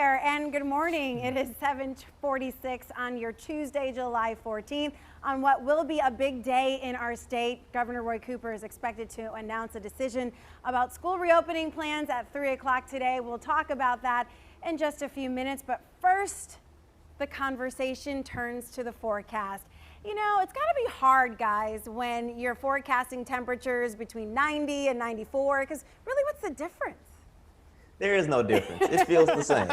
there, and good morning. It is 7:46 on your Tuesday, July 14th, on what will be a big day in our state. Governor Roy Cooper is expected to announce a decision about school reopening plans at 3 o'clock today. We'll talk about that in just a few minutes, but first, the conversation turns to the forecast. You know, it's got to be hard, guys, when you're forecasting temperatures between 90 and 94, because really, what's the difference? There is no difference. It feels the same.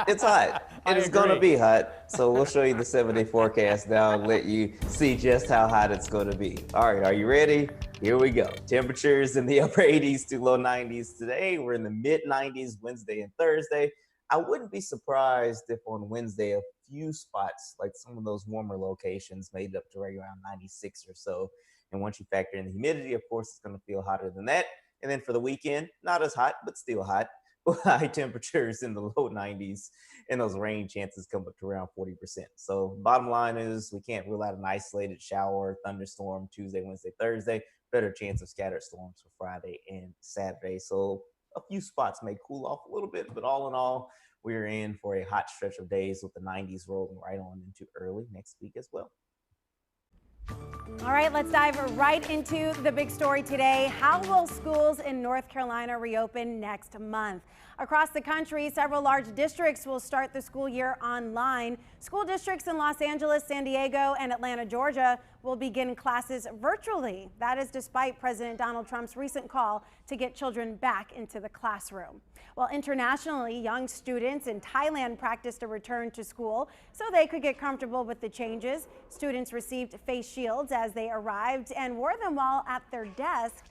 It's hot. It is going to be hot. So we'll show you the 7-day forecast now and let you see just how hot it's going to be. All right, are you ready? Here we go. Temperatures in the upper 80s to low 90s today. We're in the mid 90s Wednesday and Thursday. I wouldn't be surprised if on Wednesday a few spots, like some of those warmer locations, made it up to right around 96 or so. And once you factor in the humidity, of course, it's going to feel hotter than that. And then for the weekend, not as hot, but still hot. High temperatures in the low 90s, and those rain chances come up to around 40%. So bottom line is we can't rule out an isolated shower, thunderstorm Tuesday, Wednesday, Thursday. Better chance of scattered storms for Friday and Saturday. So a few spots may cool off a little bit, but all in all, we're in for a hot stretch of days with the 90s rolling right on into early next week as well. All right, let's dive right into the big story today. How will schools in North Carolina reopen next month? Across the country, several large districts will start the school year online. School districts in Los Angeles, San Diego, and Atlanta, Georgia will begin classes virtually. That is despite President Donald Trump's recent call to get children back into the classroom. Well, internationally, young students in Thailand practiced a return to school so they could get comfortable with the changes. Students received face shields as they arrived and wore them while at their desk.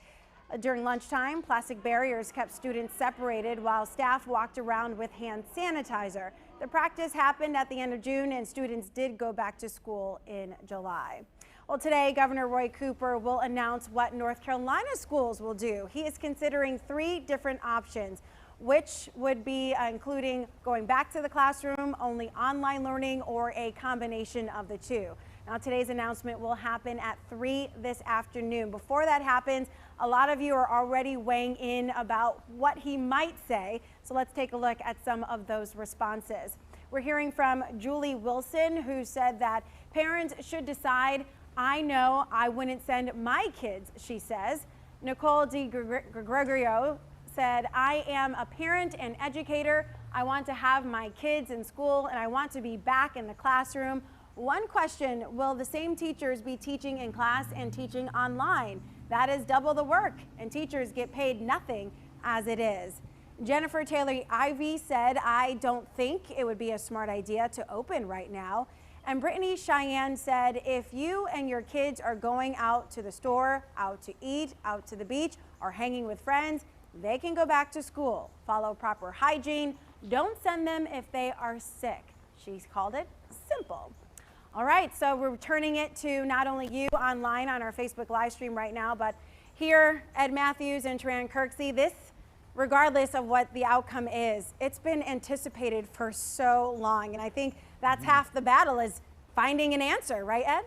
During lunchtime, plastic barriers kept students separated while staff walked around with hand sanitizer. The practice happened at the end of June, and students did go back to school in July. Well, today, Governor Roy Cooper will announce what North Carolina schools will do. He is considering 3 different options, which would be including going back to the classroom, only online learning, or a combination of the two. Now, today's announcement will happen at 3 this afternoon. Before that happens, a lot of you are already weighing in about what he might say. So let's take a look at some of those responses. We're hearing from Julie Wilson, who said that parents should decide. I know I wouldn't send my kids, she says. Nicole Gregorio said, I am a parent and educator. I want to have my kids in school and I want to be back in the classroom. One question, will the same teachers be teaching in class and teaching online? That is double the work, and teachers get paid nothing as it is. Jennifer Taylor Ivy said, I don't think it would be a smart idea to open right now. And Brittany Cheyenne said, if you and your kids are going out to the store, out to eat, out to the beach, or hanging with friends, they can go back to school. Follow proper hygiene. Don't send them if they are sick. She's called it simple. All right, so we're turning it to not only you online on our Facebook live stream right now, but here, Ed Matthews and Tran Kirksey. This, regardless of what the outcome is, it's been anticipated for so long. And I think that's half the battle, is finding an answer, right, Ed?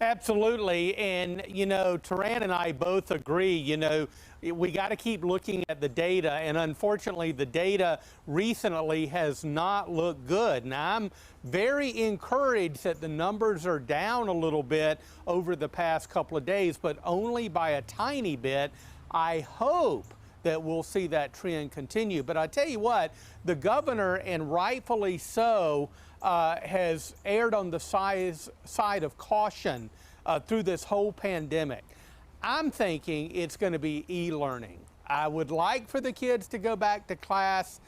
Absolutely. And, you know, Tran and I both agree, you know, we got to keep looking at the data. And unfortunately, the data recently has not looked good. Now, I'm very encouraged that the numbers are down a little bit over the past couple of days, but only by a tiny bit. I hope that we'll see that trend continue. But I tell you what, the governor, and rightfully so, has erred on the side of caution through this whole pandemic. I'm thinking it's going to be e-learning. I would like for the kids to go back to class,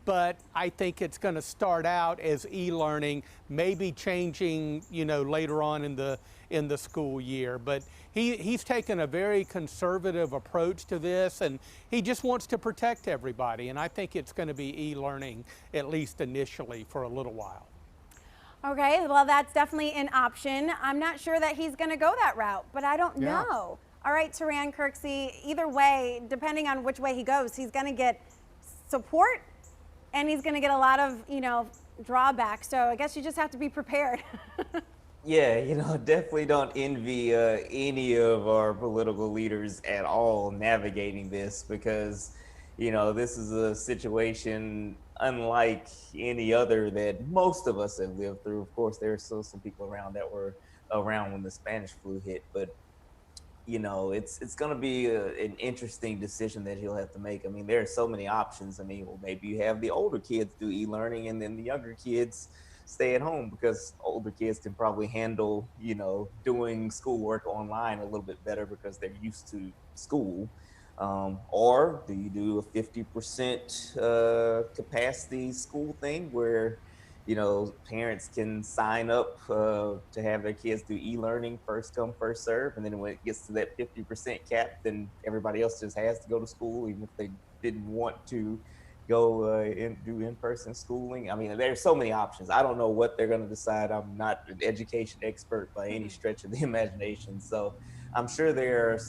but I think it's going to start out as e-learning, maybe changing, you know, later on in the school year. But he's taken a very conservative approach to this, and he just wants to protect everybody. And I think it's going to be e-learning, at least initially, for a little while. Okay, well, that's definitely an option. I'm not sure that he's going to go that route, but I don't know. All right, Tran Kirksey, either way, depending on which way he goes, he's going to get support and he's going to get a lot of, you know, drawbacks. So I guess you just have to be prepared. Yeah, you know, definitely don't envy any of our political leaders at all navigating this, because this is a situation unlike any other that most of us have lived through. Of course, there are still some people around that were around when the Spanish flu hit, but it's going to be an interesting decision that he'll have to make. I mean, there are so many options. I mean, well, maybe you have the older kids do e-learning and then the younger kids stay at home because older kids can probably handle, doing schoolwork online a little bit better because they're used to school. Or do you do a 50% capacity school thing where parents can sign up to have their kids do e-learning, first come, first serve. And then when it gets to that 50% cap, then everybody else just has to go to school, even if they didn't want to go do in-person schooling. I mean, there's so many options. I don't know what they're going to decide. I'm not an education expert by any stretch of the imagination. So I'm sure there are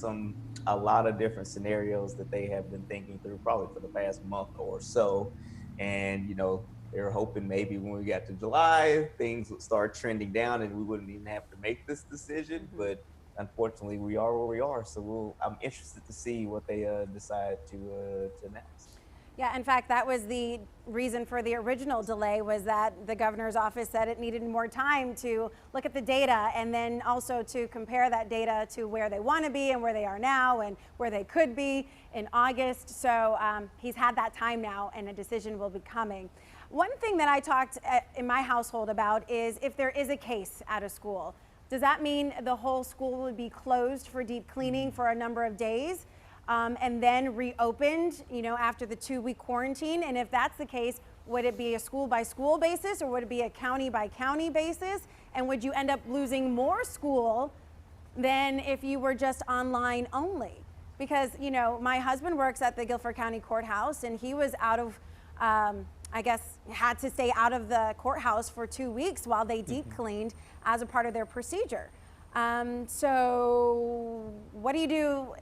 a lot of different scenarios that they have been thinking through probably for the past month or so. And, they were hoping maybe when we got to July, things would start trending down and we wouldn't even have to make this decision. But unfortunately, we are where we are. So I'm interested to see what they decide to announce. Yeah, in fact, that was the reason for the original delay, was that the governor's office said it needed more time to look at the data and then also to compare that data to where they want to be and where they are now and where they could be in August. So he's had that time now and a decision will be coming. One thing that I talked in my household about is if there is a case at a school, does that mean the whole school would be closed for deep cleaning for a number of days? And then reopened, after the 2-week quarantine? And if that's the case, would it be a school by school basis or would it be a county by county basis? And would you end up losing more school than if you were just online only? Because, my husband works at the Guilford County Courthouse and he was out of, I guess, had to stay out of the courthouse for 2 weeks while they deep cleaned as a part of their procedure. So what do you do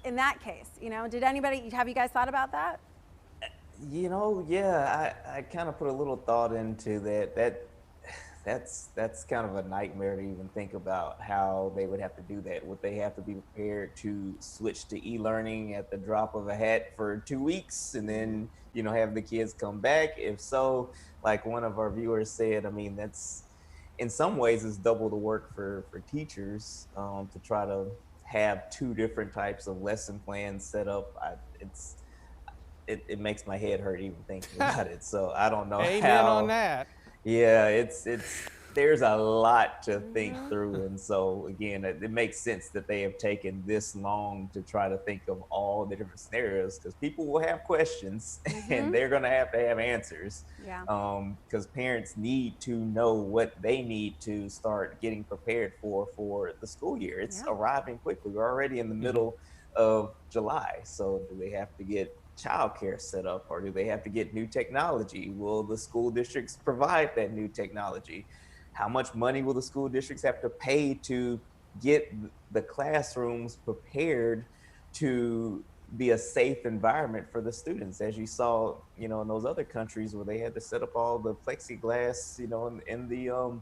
in that case? Have you guys thought about that? Yeah, I kind of put a little thought into that. That's kind of a nightmare to even think about how they would have to do that. Would they have to be prepared to switch to e-learning at the drop of a hat for 2 weeks and then, have the kids come back? If so, like one of our viewers said, I mean, that's in some ways it's double the work for teachers to try to have 2 different types of lesson plans set up. It makes my head hurt even thinking about it. So I don't know Amen on that. Yeah, it's there's a lot to think through, and so again, it makes sense that they have taken this long to try to think of all the different scenarios because people will have questions and they're going to have answers. Yeah. Because parents need to know what they need to start getting prepared for the school year. It's arriving quickly. We're already in the middle of July, so do they have to get childcare set up or do they have to get new technology? Will the school districts provide that new technology? How much money will the school districts have to pay to get the classrooms prepared to be a safe environment for the students? As you saw, in those other countries where they had to set up all the plexiglass, in the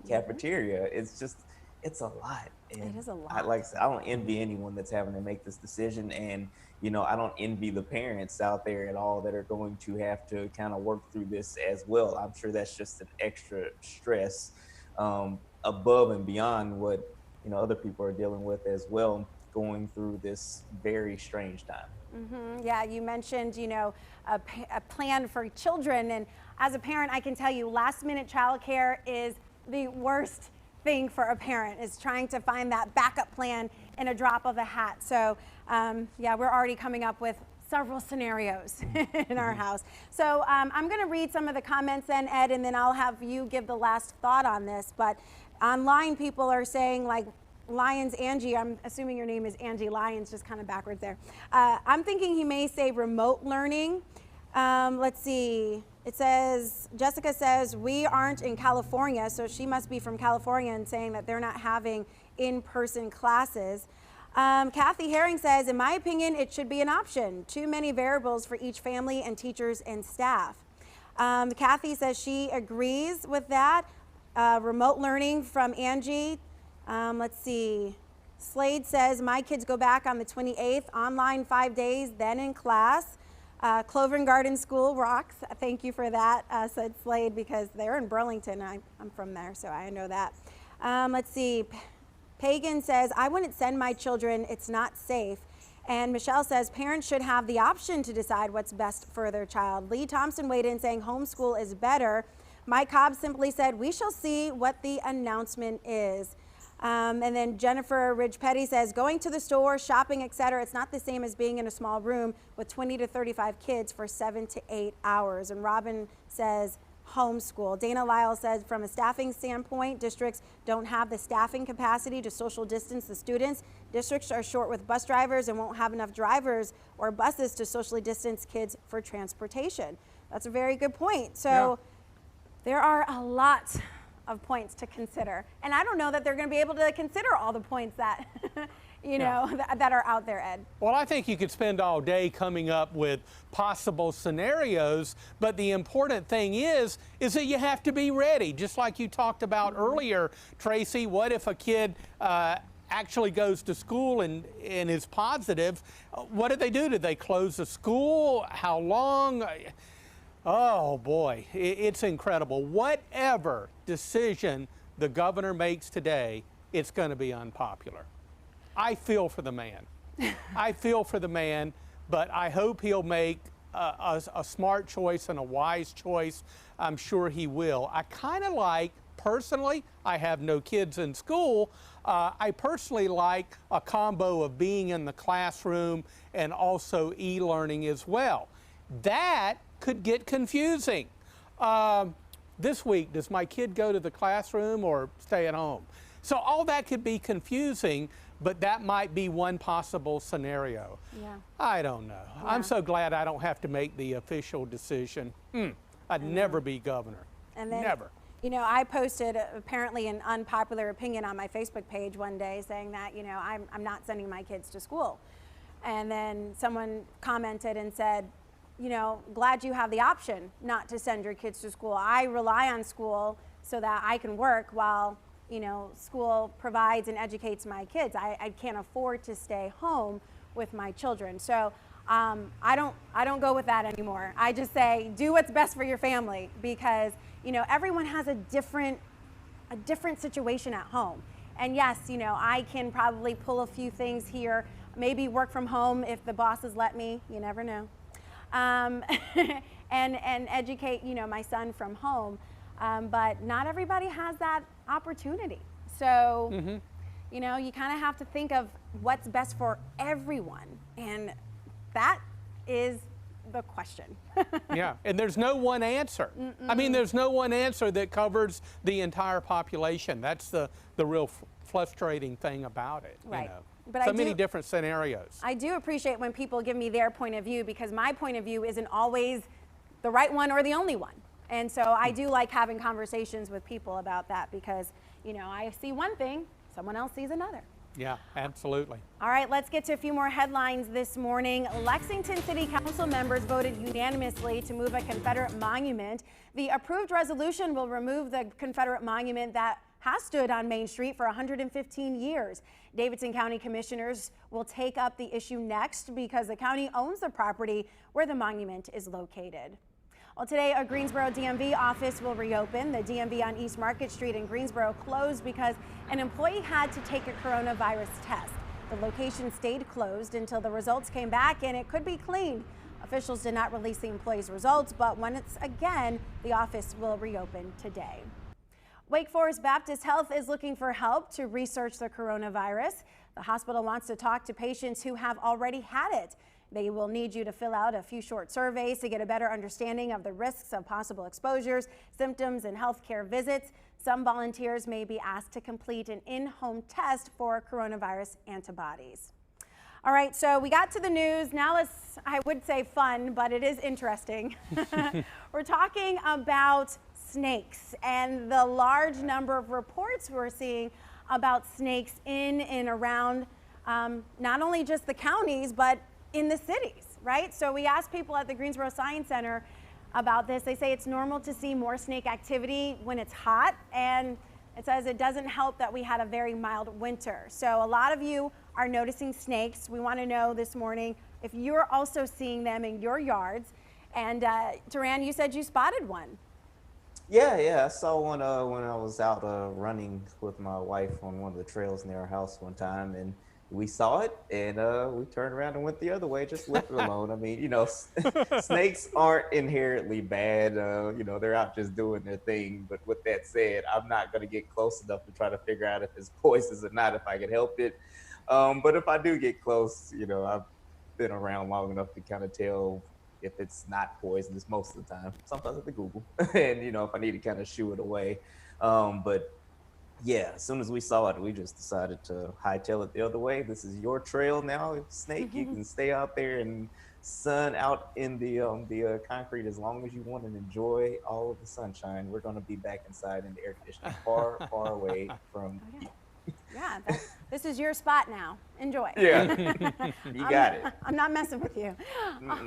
cafeteria. It's a lot. And It is a lot. like I said, I don't envy anyone that's having to make this decision. And, I don't envy the parents out there at all that are going to have to kind of work through this as well. I'm sure that's just an extra stress above and beyond what, other people are dealing with as well, going through this very strange time. Yeah, you mentioned, a plan for children. And as a parent, I can tell you last minute childcare is the worst thing for a parent, is trying to find that backup plan in a drop of a hat. So yeah, we're already coming up with several scenarios in our house. So I'm going to read some of the comments then, Ed, and then I'll have you give the last thought on this. But online, people are saying, like, Lyons Angie, I'm assuming your name is Angie Lyons, just kind of backwards there. I'm thinking he may say remote learning. Let's see. It says, Jessica says, we aren't in California, so she must be from California and saying that they're not having in-person classes. Kathy Herring says, in my opinion, it should be an option. Too many variables for each family and teachers and staff. Kathy says she agrees with that. Remote learning from Angie. Let's see. Slade says, my kids go back on the 28th, online 5 days, then in class. Clover Garden School rocks. Thank you for that, said Slade, because they're in Burlington. I'm from there, so I know that. Let's see. Pagan says, I wouldn't send my children. It's not safe. And Michelle says, parents should have the option to decide what's best for their child. Lee Thompson weighed in saying homeschool is better. Mike Cobb simply said, we shall see what the announcement is. And then Jennifer Ridge Petty says, going to the store, shopping, etc., it's not the same as being in a small room with 20 to 35 kids for 7 to 8 hours. And Robin says, homeschool. Dana Lyle says, from a staffing standpoint, districts don't have the staffing capacity to social distance the students. Districts are short with bus drivers and won't have enough drivers or buses to socially distance kids for transportation. That's a very good point. So there are a lot of points to consider. And I don't know that they're going to be able to consider all the points that, that are out there, Ed. Well, I think you could spend all day coming up with possible scenarios, but the important thing is that you have to be ready. Just like you talked about earlier, Tracy, what if a kid actually goes to school and is positive? What do? Do they close the school? How long? Oh boy, it's incredible. Whatever decision the governor makes today, it's going to be unpopular. I feel for the man. I feel for the man, but I hope he'll make a smart choice and a wise choice. I'm sure he will. I kind of like, personally, I have no kids in school. I personally like a combo of being in the classroom and also e-learning as well. That could get confusing. This week, does my kid go to the classroom or stay at home? So all that could be confusing, but that might be one possible scenario. Yeah. I don't know. Yeah. I'm so glad I don't have to make the official decision. I'd never be governor. And then, never. You know, I posted apparently an unpopular opinion on my Facebook page one day saying that, I'm not sending my kids to school. And then someone commented and said, glad you have the option not to send your kids to school. I rely on school so that I can work while, school provides and educates my kids. I can't afford to stay home with my children. So I don't go with that anymore. I just say, do what's best for your family, because, everyone has a different situation at home. And yes, I can probably pull a few things here, maybe work from home if the bosses let me, you never know. And educate, my son from home. But not everybody has that opportunity. So, you kind of have to think of what's best for everyone. And that is the question. Yeah, and there's no one answer. I mean, there's no one answer that covers the entire population. That's the real frustrating thing about it. Right. But so many different scenarios. I do appreciate when people give me their point of view, because my point of view isn't always the right one or the only one. And so I do like having conversations with people about that, because, I see one thing, someone else sees another. Yeah, absolutely. All right, let's get to a few more headlines this morning. Lexington City Council members voted unanimously to move a Confederate monument. The approved resolution will remove the Confederate monument that has stood on Main Street for 115 years. Davidson County Commissioners will take up the issue next, because the county owns the property where the monument is located. Well, today, a Greensboro DMV office will reopen. The DMV on East Market Street in Greensboro closed because an employee had to take a coronavirus test. The location stayed closed until the results came back, and it could be cleaned. Officials did not release the employee's results, but once again, the office will reopen today. Wake Forest Baptist Health is looking for help to research the coronavirus. The hospital wants to talk to patients who have already had it. They will need you to fill out a few short surveys to get a better understanding of the risks of possible exposures, symptoms, and healthcare visits. Some volunteers may be asked to complete an in-home test for coronavirus antibodies. All right, so we got to the news. Now let's, I would say fun, but it is interesting. We're talking about snakes and the large number of reports we're seeing about snakes in and around not only just the counties, but in the cities, right? So we asked people at the Greensboro Science Center about this. They say it's normal to see more snake activity when it's hot, and it says it doesn't help that we had a very mild winter. So a lot of you are noticing snakes. We want to know this morning if you're also seeing them in your yards. And Taran, you said you spotted one. Yeah, I saw one when I was out running with my wife on one of the trails near our house one time, and we saw it, and we turned around and went the other way, just left it alone. I mean, snakes aren't inherently bad. They're out just doing their thing. But with that said, I'm not going to get close enough to try to figure out if it's poisonous or not, if I can help it. But if I do get close, I've been around long enough to kind of tell if it's not poisonous most of the time. Sometimes I have to Google, and if I need to kind of shoo it away. But yeah, as soon as we saw it, we just decided to hightail it the other way. This is your trail now, Snake. You can stay out there and sun out in the concrete as long as you want and enjoy all of the sunshine. We're going to be back inside in the air conditioning, far, far away from you. Yeah, this is your spot now. Enjoy. Yeah, you got it. I'm not messing with you.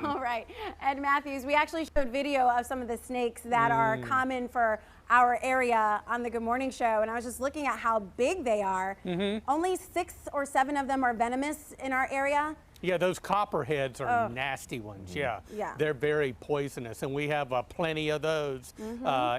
All right. Ed Matthews, we actually showed video of some of the snakes that are common for our area on the Good Morning Show, and I was just looking at how big they are. Only 6 or 7 of them are venomous in our area. Yeah, those copperheads are nasty ones. Yeah, they're very poisonous, and we have plenty of those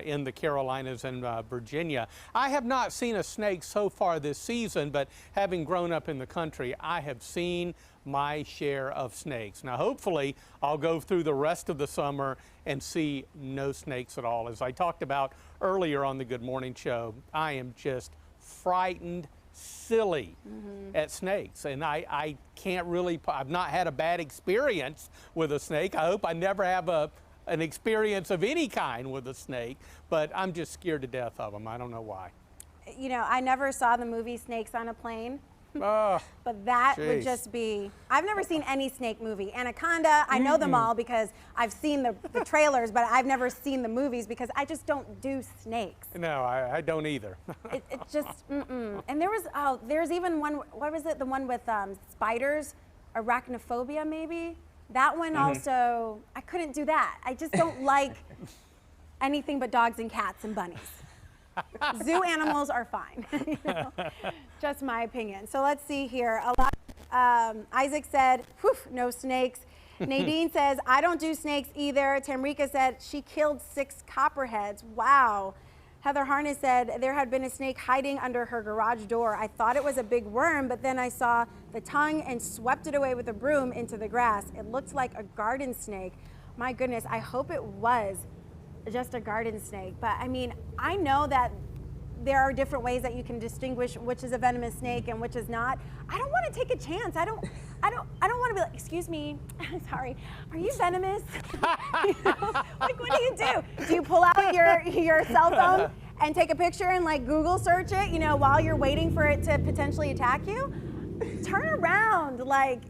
in the Carolinas and Virginia. I have not seen a snake so far this season, but having grown up in the country, I have seen my share of snakes. Now, hopefully, I'll go through the rest of the summer and see no snakes at all. As I talked about earlier on the Good Morning Show, I am just frightened silly at snakes, and I can't really, I've not had a bad experience with a snake. I hope I never have an experience of any kind with a snake, but I'm just scared to death of them. I don't know why. I never saw the movie Snakes on a Plane. But that would just be, I've never seen any snake movie. Anaconda, I know them all because I've seen the trailers, but I've never seen the movies because I just don't do snakes. No, I don't either. it just, And there's even one, what was it, the one with spiders, arachnophobia maybe? That one also, I couldn't do that. I just don't like anything but dogs and cats and bunnies. Zoo animals are fine, just my opinion. So let's see here. Isaac said, whew, no snakes. Nadine says, I don't do snakes either. Tamrika said she killed 6 copperheads. Wow. Heather Harness said there had been a snake hiding under her garage door. I thought it was a big worm, but then I saw the tongue and swept it away with a broom into the grass. It looked like a garden snake. My goodness, I hope it was just a garden snake. But I mean, I know that there are different ways that you can distinguish which is a venomous snake and which is not. I don't want to take a chance. I don't want to be like, excuse me, sorry, are you venomous? Like, what do you do? Do you pull out your cell phone and take a picture and like Google search it, while you're waiting for it to potentially attack you? Turn around, like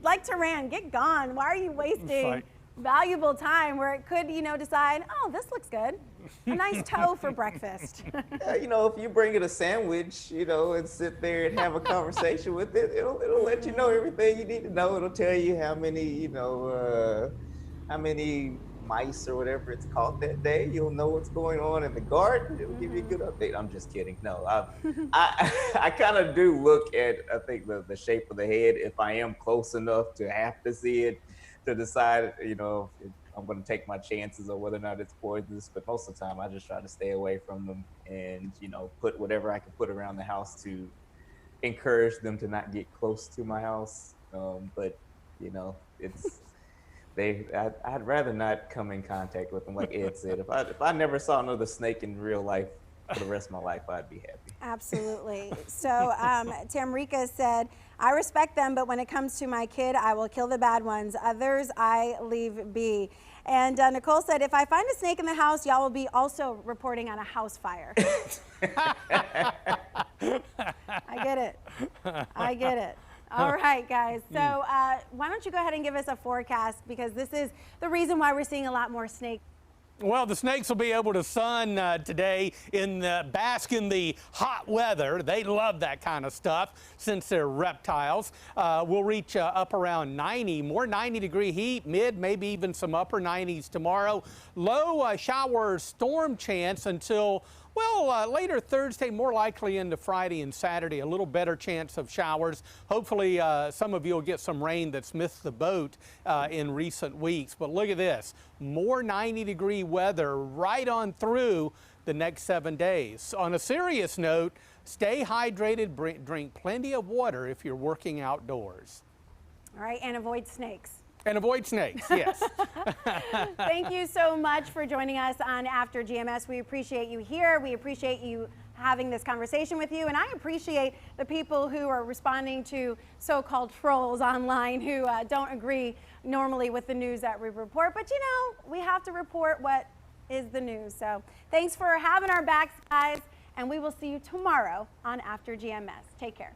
Taran, get gone. Why are you wasting valuable time where it could, decide, oh, this looks good. A nice toe for breakfast. If you bring it a sandwich, and sit there and have a conversation with it, it'll let you know everything you need to know. It'll tell you how many, how many mice or whatever it's caught that day. You'll know what's going on in the garden. It'll give you a good update. I'm just kidding. No, I kind of do look at, I think, the shape of the head if I am close enough to have to see it, to decide, if I'm going to take my chances on whether or not it's poisonous. But most of the time, I just try to stay away from them and, put whatever I can put around the house to encourage them to not get close to my house. But, it's, I'd rather not come in contact with them. Like Ed said, if I never saw another snake in real life for the rest of my life, I'd be happy. Absolutely. So Tamrika said, I respect them, but when it comes to my kid, I will kill the bad ones. Others, I leave be. And Nicole said, if I find a snake in the house, y'all will be also reporting on a house fire. I get it. All right, guys. So why don't you go ahead and give us a forecast, because this is the reason why we're seeing a lot more snakes. Well, the snakes will be able to sun today bask in the hot weather. They love that kind of stuff since they're reptiles. We'll reach up around 90, more 90-degree heat, mid, maybe even some upper 90s tomorrow. Low shower storm chance until, Well, later Thursday, more likely into Friday and Saturday, a little better chance of showers. Hopefully, some of you will get some rain that's missed the boat in recent weeks. But look at this, more 90-degree weather right on through the next 7 days. On a serious note, stay hydrated, drink plenty of water if you're working outdoors. All right, and avoid snakes. And avoid snakes, yes. Thank you so much for joining us on After GMS. We appreciate you here. We appreciate you having this conversation with you. And I appreciate the people who are responding to so-called trolls online who don't agree normally with the news that we report. But you know, we have to report what is the news. So thanks for having our backs, guys. And we will see you tomorrow on After GMS. Take care.